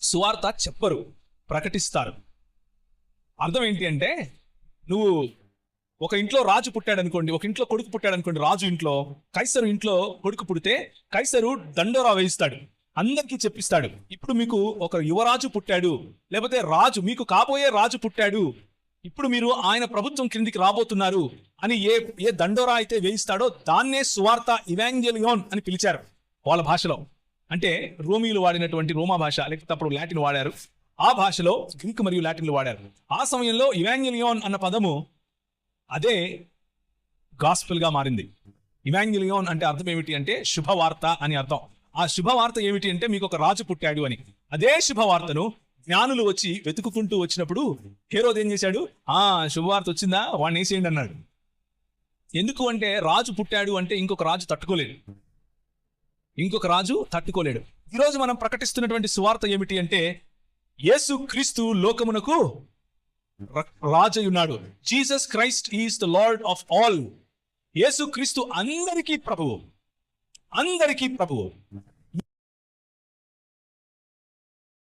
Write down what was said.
సువార్త చెప్పరు, ప్రకటిస్తారు. అర్థం ఏంటి అంటే, నువ్వు ఒక ఇంట్లో రాజు పుట్టాడు అనుకోండి, ఒక ఇంట్లో కొడుకు పుట్టాడు అనుకోండి, రాజు ఇంట్లో. కైసరు ఇంట్లో కొడుకు పుడితే కైసరు దండోరా వేయిస్తాడు, అందరికీ చెప్పిస్తాడు, ఇప్పుడు మీకు ఒక యువరాజు పుట్టాడు, లేకపోతే రాజు, మీకు కాబోయే రాజు పుట్టాడు, ఇప్పుడు మీరు ఆయన ప్రభుత్వం క్రిందికి రాబోతున్నారు అని ఏ దండోరా అయితే వేయిస్తాడో దాన్నే సువార్త, ఇవాంజెలియోన్ అని పిలిచారు వాళ్ళ భాషలో. అంటే రోమీలు వాడినటువంటి రోమా భాష, లేకపోతే అప్పుడు లాటిన్ వాడారు, ఆ భాషలో గ్రీక్ మరియు లాటిన్లు వాడారు. ఆ సమయంలో ఇవాంజెలియోన్ అన్న పదము అదే గాస్పెల్ గా మారింది. ఇవాంజెలియోన్ అంటే అర్థం ఏమిటి అంటే శుభవార్త అని అర్థం. ఆ శుభవార్త ఏమిటి అంటే మీకు ఒక రాజు పుట్టాడు అని. అదే శుభవార్తను జ్ఞానులు వచ్చి వెతుకుకుంటూ వచ్చినప్పుడు హేరోదు ఏం చేశాడు? శుభవార్త వచ్చిందా, వాడిని వేసేయండి అన్నాడు. ఎందుకు అంటే రాజు పుట్టాడు అంటే ఇంకొక రాజు తట్టుకోలేడు. ఈరోజు మనం ప్రకటిస్తున్నటువంటి సువార్త ఏమిటి అంటే యేసు క్రీస్తు లోకమునకు రాజయున్నాడు. Jesus Christ is the Lord of all. యేసు క్రీస్తు అందరికీ ప్రభువు.